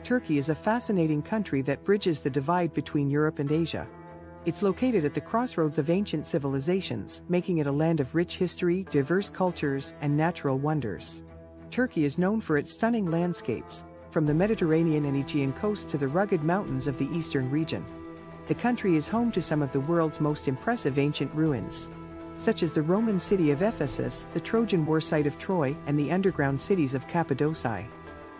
Turkey is a fascinating country that bridges the divide between Europe and Asia. It's located at the crossroads of ancient civilizations, making it a land of rich history, diverse cultures, and natural wonders. Turkey is known for its stunning landscapes, from the Mediterranean and Aegean coast to the rugged mountains of the eastern region. The country is home to some of the world's most impressive ancient ruins, such as the Roman city of Ephesus, the Trojan War site of Troy, and the underground cities of Cappadocia.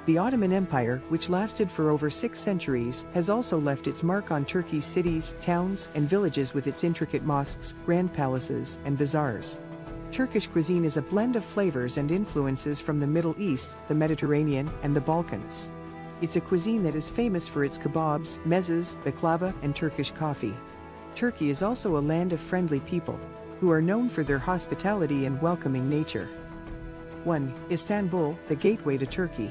The Ottoman Empire, which lasted for over 6 centuries, has also left its mark on Turkey's cities, towns, and villages with its intricate mosques, grand palaces, and bazaars. Turkish cuisine is a blend of flavors and influences from the Middle East, the Mediterranean, and the Balkans. It's a cuisine that is famous for its kebabs, mezes, baklava, and Turkish coffee. Turkey is also a land of friendly people, who are known for their hospitality and welcoming nature. 1. Istanbul, the gateway to Turkey.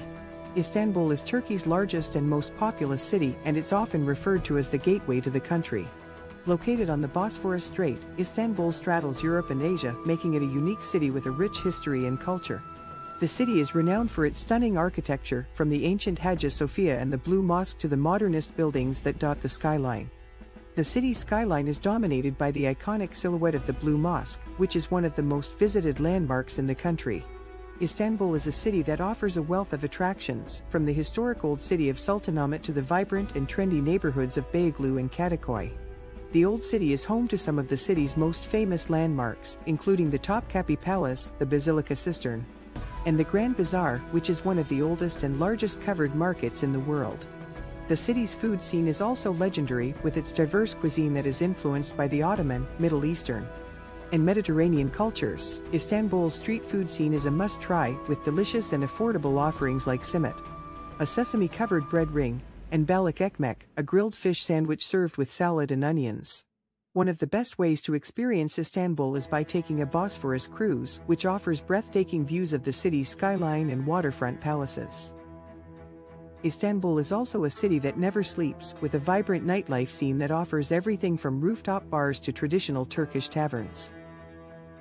Istanbul is Turkey's largest and most populous city, and it's often referred to as the gateway to the country. Located on the Bosphorus Strait, Istanbul straddles Europe and Asia, making it a unique city with a rich history and culture. The city is renowned for its stunning architecture, from the ancient Hagia Sophia and the Blue Mosque to the modernist buildings that dot the skyline. The city's skyline is dominated by the iconic silhouette of the Blue Mosque, which is one of the most visited landmarks in the country. Istanbul is a city that offers a wealth of attractions, from the historic old city of Sultanahmet to the vibrant and trendy neighborhoods of Beyoğlu and Kadıköy. The Old City is home to some of the city's most famous landmarks, including the Topkapi Palace, the Basilica Cistern, and the Grand Bazaar, which is one of the oldest and largest covered markets in the world. The city's food scene is also legendary, with its diverse cuisine that is influenced by the Ottoman, Middle Eastern, and Mediterranean cultures. Istanbul's street food scene is a must-try, with delicious and affordable offerings like simit, a sesame-covered bread ring, and balık ekmek, a grilled fish sandwich served with salad and onions. One of the best ways to experience Istanbul is by taking a Bosphorus cruise, which offers breathtaking views of the city's skyline and waterfront palaces. Istanbul is also a city that never sleeps, with a vibrant nightlife scene that offers everything from rooftop bars to traditional Turkish taverns.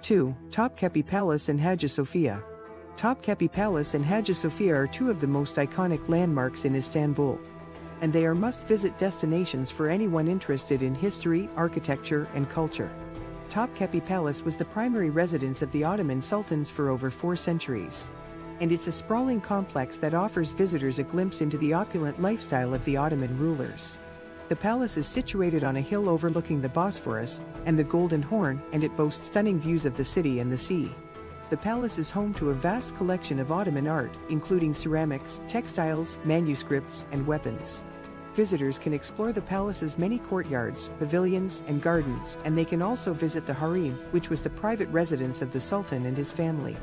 2. Topkapi Palace and Hagia Sophia. Topkapi Palace and Hagia Sophia are two of the most iconic landmarks in Istanbul, and they are must-visit destinations for anyone interested in history, architecture, and culture. Topkapi Palace was the primary residence of the Ottoman sultans for over 4 centuries, and it's a sprawling complex that offers visitors a glimpse into the opulent lifestyle of the Ottoman rulers. The palace is situated on a hill overlooking the Bosphorus and the Golden Horn, and it boasts stunning views of the city and the sea. The palace is home to a vast collection of Ottoman art, including ceramics, textiles, manuscripts, and weapons. Visitors can explore the palace's many courtyards, pavilions, and gardens, and they can also visit the harem, which was the private residence of the Sultan and his family.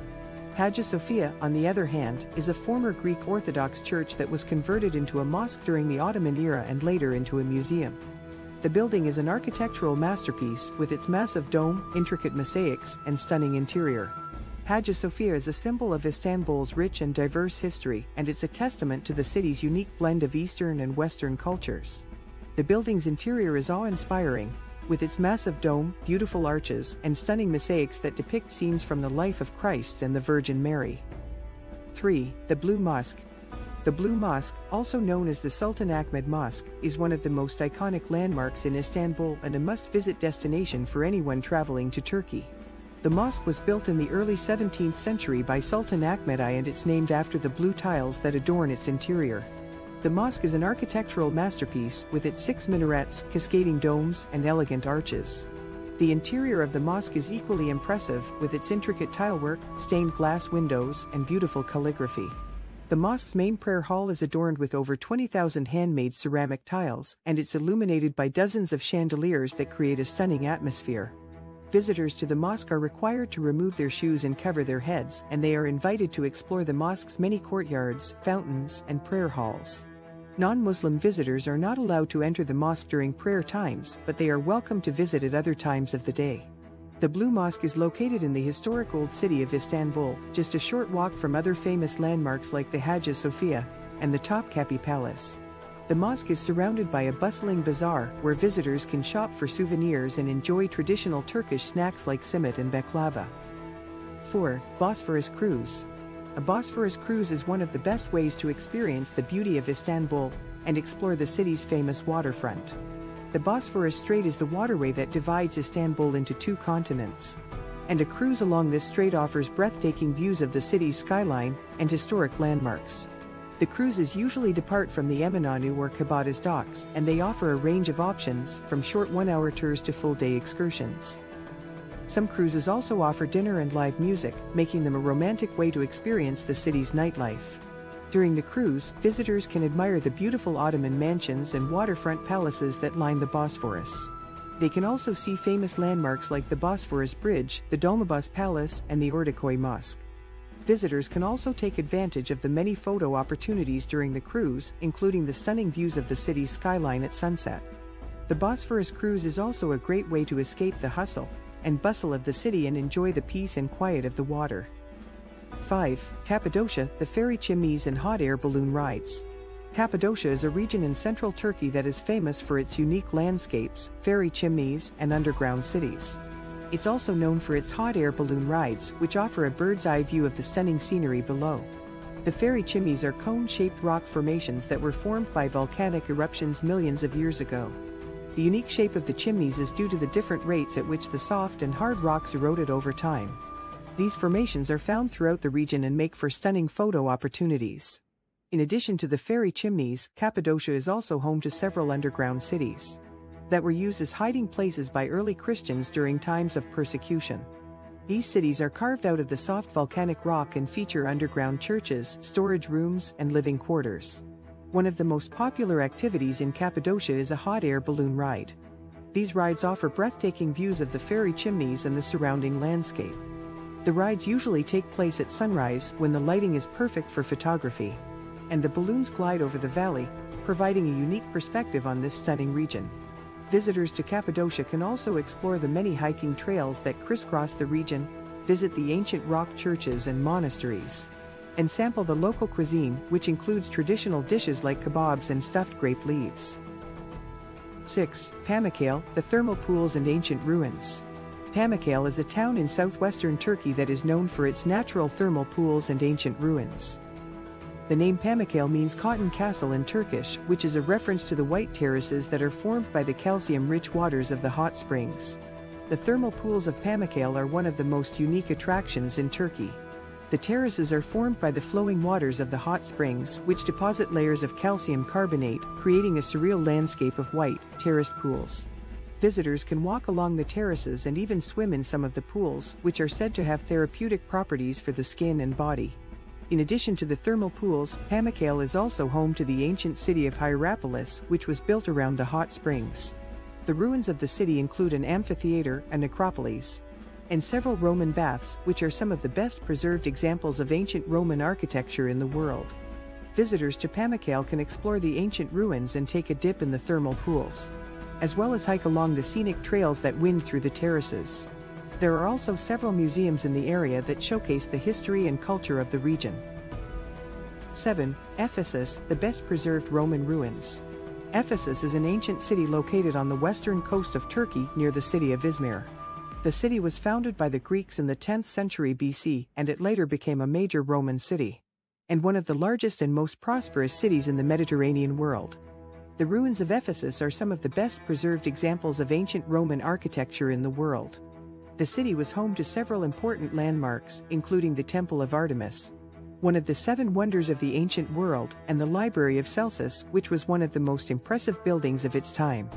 Hagia Sophia, on the other hand, is a former Greek Orthodox church that was converted into a mosque during the Ottoman era and later into a museum. The building is an architectural masterpiece, with its massive dome, intricate mosaics, and stunning interior. Hagia Sophia is a symbol of Istanbul's rich and diverse history, and it's a testament to the city's unique blend of Eastern and Western cultures. The building's interior is awe-inspiring, with its massive dome, beautiful arches, and stunning mosaics that depict scenes from the life of Christ and the Virgin Mary. 3. The Blue Mosque. The Blue Mosque, also known as the Sultan Ahmed Mosque, is one of the most iconic landmarks in Istanbul and a must-visit destination for anyone traveling to Turkey. The mosque was built in the early 17th century by Sultan Ahmed I, and it's named after the blue tiles that adorn its interior. The mosque is an architectural masterpiece, with its 6 minarets, cascading domes, and elegant arches. The interior of the mosque is equally impressive, with its intricate tilework, stained glass windows, and beautiful calligraphy. The mosque's main prayer hall is adorned with over 20,000 handmade ceramic tiles, and it's illuminated by dozens of chandeliers that create a stunning atmosphere. Visitors to the mosque are required to remove their shoes and cover their heads, and they are invited to explore the mosque's many courtyards, fountains, and prayer halls. Non-Muslim visitors are not allowed to enter the mosque during prayer times, but they are welcome to visit at other times of the day. The Blue Mosque is located in the historic old city of Istanbul, just a short walk from other famous landmarks like the Hagia Sophia and the Topkapi Palace. The mosque is surrounded by a bustling bazaar, where visitors can shop for souvenirs and enjoy traditional Turkish snacks like simit and baklava. 4. Bosphorus Cruise. A Bosphorus cruise is one of the best ways to experience the beauty of Istanbul and explore the city's famous waterfront. The Bosphorus Strait is the waterway that divides Istanbul into two continents, and a cruise along this strait offers breathtaking views of the city's skyline and historic landmarks. The cruises usually depart from the Eminönü or Kabataş docks, and they offer a range of options, from short one-hour tours to full-day excursions. Some cruises also offer dinner and live music, making them a romantic way to experience the city's nightlife. During the cruise, visitors can admire the beautiful Ottoman mansions and waterfront palaces that line the Bosphorus. They can also see famous landmarks like the Bosphorus Bridge, the Dolmabahce Palace, and the Ortaköy Mosque. Visitors can also take advantage of the many photo opportunities during the cruise, including the stunning views of the city's skyline at sunset. The Bosphorus cruise is also a great way to escape the hustle and bustle of the city and enjoy the peace and quiet of the water. 5. Cappadocia, the ferry chimneys and hot air balloon rides. Cappadocia is a region in central Turkey that is famous for its unique landscapes, ferry chimneys, and underground cities. It's also known for its hot air balloon rides, which offer a bird's-eye view of the stunning scenery below. The ferry chimneys are cone-shaped rock formations that were formed by volcanic eruptions millions of years ago. The unique shape of the chimneys is due to the different rates at which the soft and hard rocks eroded over time. These formations are found throughout the region and make for stunning photo opportunities. In addition to the ferry chimneys, Cappadocia is also home to several underground cities that were used as hiding places by early Christians during times of persecution. These cities are carved out of the soft volcanic rock and feature underground churches, storage rooms, and living quarters. One of the most popular activities in Cappadocia is a hot air balloon ride. These rides offer breathtaking views of the ferry chimneys and the surrounding landscape. The rides usually take place at sunrise when the lighting is perfect for photography, and the balloons glide over the valley, providing a unique perspective on this stunning region. Visitors to Cappadocia can also explore the many hiking trails that crisscross the region, visit the ancient rock churches and monasteries, and sample the local cuisine, which includes traditional dishes like kebabs and stuffed grape leaves. 6. Pamukkale, the thermal pools and ancient ruins. Pamukkale is a town in southwestern Turkey that is known for its natural thermal pools and ancient ruins. The name Pamukkale means cotton castle in Turkish, which is a reference to the white terraces that are formed by the calcium-rich waters of the hot springs. The thermal pools of Pamukkale are one of the most unique attractions in Turkey. The terraces are formed by the flowing waters of the hot springs, which deposit layers of calcium carbonate, creating a surreal landscape of white, terraced pools. Visitors can walk along the terraces and even swim in some of the pools, which are said to have therapeutic properties for the skin and body. In addition to the thermal pools, Pamukkale is also home to the ancient city of Hierapolis, which was built around the hot springs. The ruins of the city include an amphitheater, a necropolis, and several Roman baths, which are some of the best preserved examples of ancient Roman architecture in the world. Visitors to Pamukkale can explore the ancient ruins and take a dip in the thermal pools, as well as hike along the scenic trails that wind through the terraces. There are also several museums in the area that showcase the history and culture of the region. 7. Ephesus, the best preserved Roman ruins. Ephesus is an ancient city located on the western coast of Turkey near the city of Izmir. The city was founded by the Greeks in the 10th century BC, and it later became a major Roman city, and one of the largest and most prosperous cities in the Mediterranean world. The ruins of Ephesus are some of the best preserved examples of ancient Roman architecture in the world. The city was home to several important landmarks, including the Temple of Artemis, one of the 7 wonders of the ancient world, and the Library of Celsus, which was one of the most impressive buildings of its time.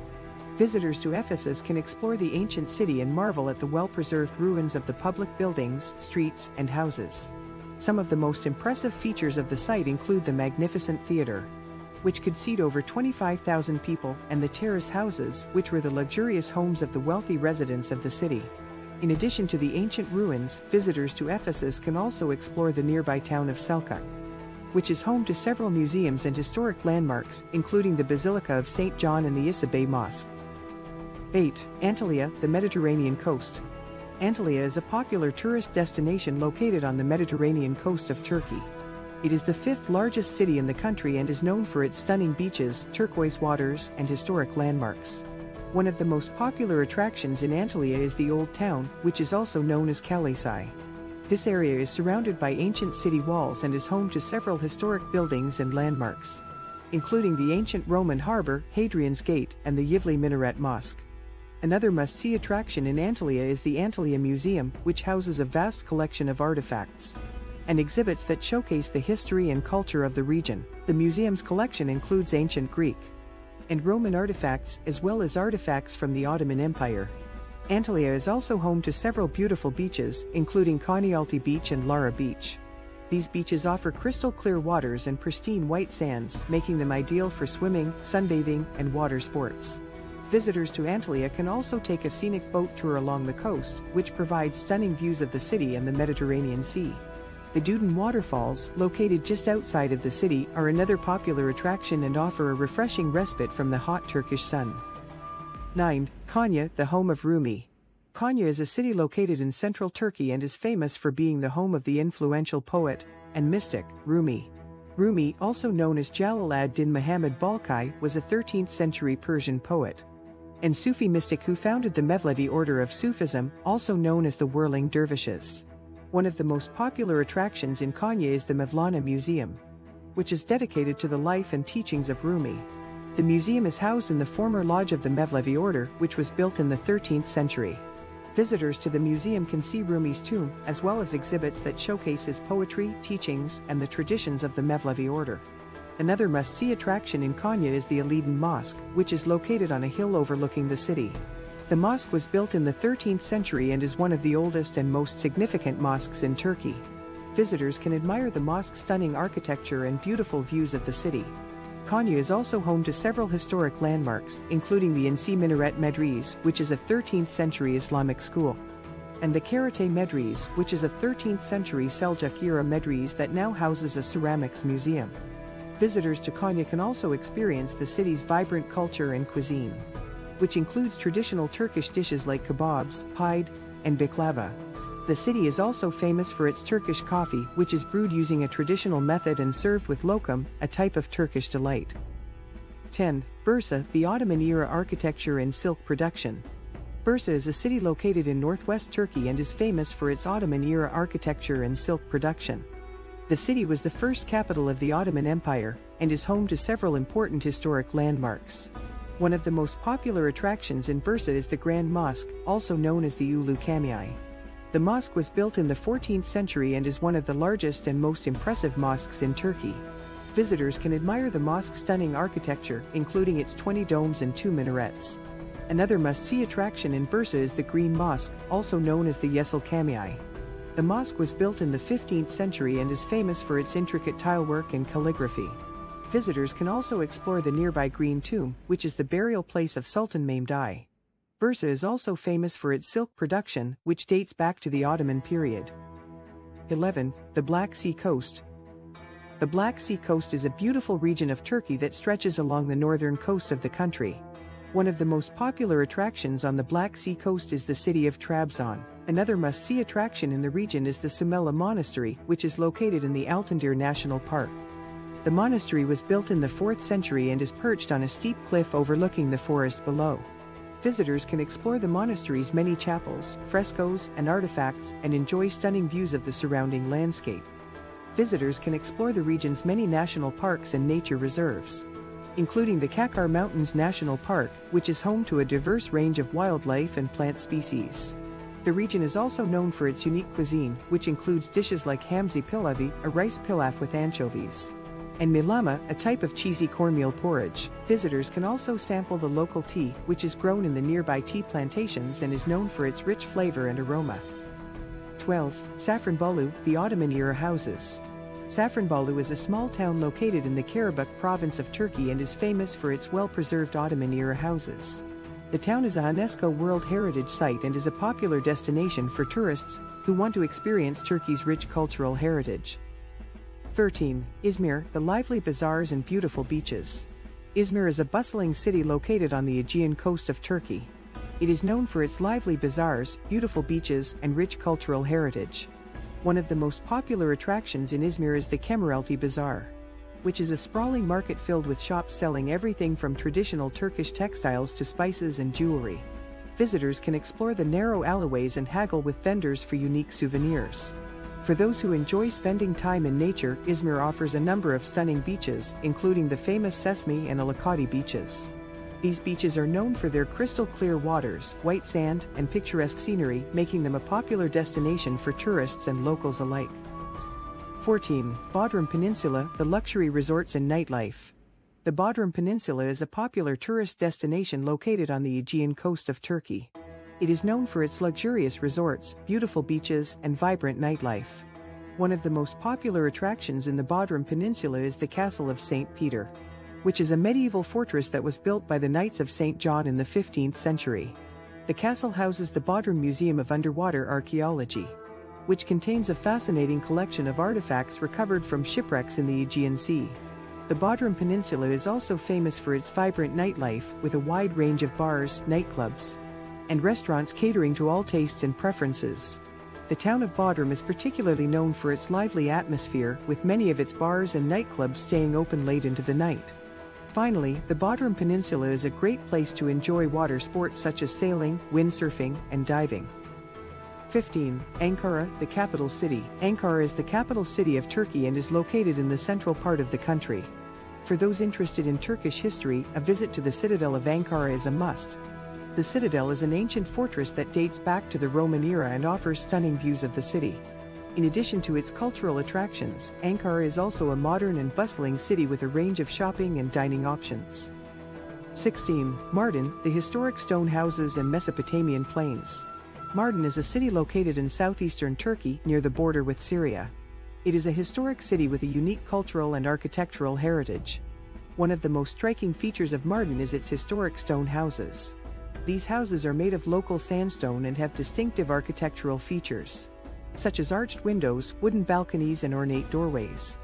Visitors to Ephesus can explore the ancient city and marvel at the well-preserved ruins of the public buildings, streets, and houses. Some of the most impressive features of the site include the magnificent theater, which could seat over 25,000 people, and the terrace houses, which were the luxurious homes of the wealthy residents of the city. In addition to the ancient ruins, visitors to Ephesus can also explore the nearby town of Selçuk, which is home to several museums and historic landmarks, including the Basilica of St. John and the Issa Bey Mosque. 8. Antalya, the Mediterranean coast. Antalya is a popular tourist destination located on the Mediterranean coast of Turkey. It is the 5th largest city in the country and is known for its stunning beaches, turquoise waters, and historic landmarks. One of the most popular attractions in Antalya is the Old Town, which is also known as Kalasai. This area is surrounded by ancient city walls and is home to several historic buildings and landmarks, including the ancient Roman harbor, Hadrian's Gate, and the Yivli Minaret Mosque. Another must-see attraction in Antalya is the Antalya Museum, which houses a vast collection of artifacts and exhibits that showcase the history and culture of the region. The museum's collection includes ancient Greek and Roman artifacts, as well as artifacts from the Ottoman Empire. Antalya is also home to several beautiful beaches, including Konyaaltı Beach and Lara Beach. These beaches offer crystal-clear waters and pristine white sands, making them ideal for swimming, sunbathing, and water sports. Visitors to Antalya can also take a scenic boat tour along the coast, which provides stunning views of the city and the Mediterranean Sea. The Duden waterfalls, located just outside of the city, are another popular attraction and offer a refreshing respite from the hot Turkish sun. 9. Konya, the home of Rumi. Konya is a city located in central Turkey and is famous for being the home of the influential poet and mystic, Rumi. Rumi, also known as Jalal ad-Din Muhammad Balkhi, was a 13th-century Persian poet and Sufi mystic who founded the Mevlevi order of Sufism, also known as the Whirling Dervishes. One of the most popular attractions in Konya is the Mevlana Museum, which is dedicated to the life and teachings of Rumi. The museum is housed in the former lodge of the Mevlevi order, which was built in the 13th century. Visitors to the museum can see Rumi's tomb, as well as exhibits that showcase his poetry, teachings, and the traditions of the Mevlevi order. Another must-see attraction in Konya is the Alidin Mosque, which is located on a hill overlooking the city. The mosque was built in the 13th century and is one of the oldest and most significant mosques in Turkey. Visitors can admire the mosque's stunning architecture and beautiful views of the city. Konya is also home to several historic landmarks, including the Inci Minaret Medrese, which is a 13th-century Islamic school, and the Karate Medrese, which is a 13th-century Seljuk-era medrese that now houses a ceramics museum. Visitors to Konya can also experience the city's vibrant culture and cuisine, which includes traditional Turkish dishes like kebabs, pide, and baklava. The city is also famous for its Turkish coffee, which is brewed using a traditional method and served with lokum, a type of Turkish delight. 10. Bursa, the Ottoman-era architecture and silk production. Bursa is a city located in northwest Turkey and is famous for its Ottoman-era architecture and silk production. The city was the first capital of the Ottoman Empire, and is home to several important historic landmarks. One of the most popular attractions in Bursa is the Grand Mosque, also known as the Ulu Cami. The mosque was built in the 14th century and is one of the largest and most impressive mosques in Turkey. Visitors can admire the mosque's stunning architecture, including its 20 domes and 2 minarets. Another must-see attraction in Bursa is the Green Mosque, also known as the Yeşil Cami. The mosque was built in the 15th century and is famous for its intricate tilework and calligraphy. Visitors can also explore the nearby Green Tomb, which is the burial place of Sultan Mehmed I. Bursa is also famous for its silk production, which dates back to the Ottoman period. 11. The Black Sea Coast. The Black Sea Coast is a beautiful region of Turkey that stretches along the northern coast of the country. One of the most popular attractions on the Black Sea Coast is the city of Trabzon. Another must-see attraction in the region is the Sumela Monastery, which is located in the Altındıra National Park. The monastery was built in the 4th century and is perched on a steep cliff overlooking the forest below. Visitors can explore the monastery's many chapels, frescoes, and artifacts, and enjoy stunning views of the surrounding landscape. Visitors can explore the region's many national parks and nature reserves, including the Kakar Mountains National Park, which is home to a diverse range of wildlife and plant species. The region is also known for its unique cuisine, which includes dishes like hamsi pilavi, a rice pilaf with anchovies, and milama, a type of cheesy cornmeal porridge. Visitors can also sample the local tea, which is grown in the nearby tea plantations and is known for its rich flavor and aroma. 12. Safranbolu, the Ottoman-era houses. Safranbolu is a small town located in the Karabakh province of Turkey and is famous for its well-preserved Ottoman-era houses. The town is a UNESCO World Heritage Site and is a popular destination for tourists who want to experience Turkey's rich cultural heritage. 13. Izmir, the lively bazaars and beautiful beaches. Izmir is a bustling city located on the Aegean coast of Turkey. It is known for its lively bazaars, beautiful beaches, and rich cultural heritage. One of the most popular attractions in Izmir is the Kemeraltı Bazaar, which is a sprawling market filled with shops selling everything from traditional Turkish textiles to spices and jewelry. Visitors can explore the narrow alleyways and haggle with vendors for unique souvenirs. For those who enjoy spending time in nature, Izmir offers a number of stunning beaches, including the famous Sesme and Alicante beaches. These beaches are known for their crystal-clear waters, white sand, and picturesque scenery, making them a popular destination for tourists and locals alike. 14. Bodrum Peninsula, the luxury resorts and nightlife. The Bodrum Peninsula is a popular tourist destination located on the Aegean coast of Turkey. It is known for its luxurious resorts, beautiful beaches, and vibrant nightlife. One of the most popular attractions in the Bodrum Peninsula is the Castle of St. Peter, which is a medieval fortress that was built by the Knights of St. John in the 15th century. The castle houses the Bodrum Museum of Underwater Archaeology, which contains a fascinating collection of artifacts recovered from shipwrecks in the Aegean Sea. The Bodrum Peninsula is also famous for its vibrant nightlife, with a wide range of bars, nightclubs, and restaurants catering to all tastes and preferences. The town of Bodrum is particularly known for its lively atmosphere, with many of its bars and nightclubs staying open late into the night. Finally, the Bodrum Peninsula is a great place to enjoy water sports such as sailing, windsurfing, and diving. 15. Ankara, the capital city. Ankara is the capital city of Turkey and is located in the central part of the country. For those interested in Turkish history, a visit to the citadel of Ankara is a must. The citadel is an ancient fortress that dates back to the Roman era and offers stunning views of the city. In addition to its cultural attractions, Ankara is also a modern and bustling city with a range of shopping and dining options. 16. Mardin, the historic stone houses and Mesopotamian plains. Mardin is a city located in southeastern Turkey, near the border with Syria. It is a historic city with a unique cultural and architectural heritage. One of the most striking features of Mardin is its historic stone houses. These houses are made of local sandstone and have distinctive architectural features, such as arched windows, wooden balconies, and ornate doorways.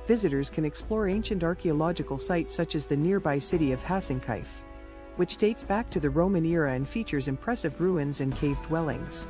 Visitors can explore ancient archaeological sites such as the nearby city of Hasankeyf, which dates back to the Roman era and features impressive ruins and cave dwellings.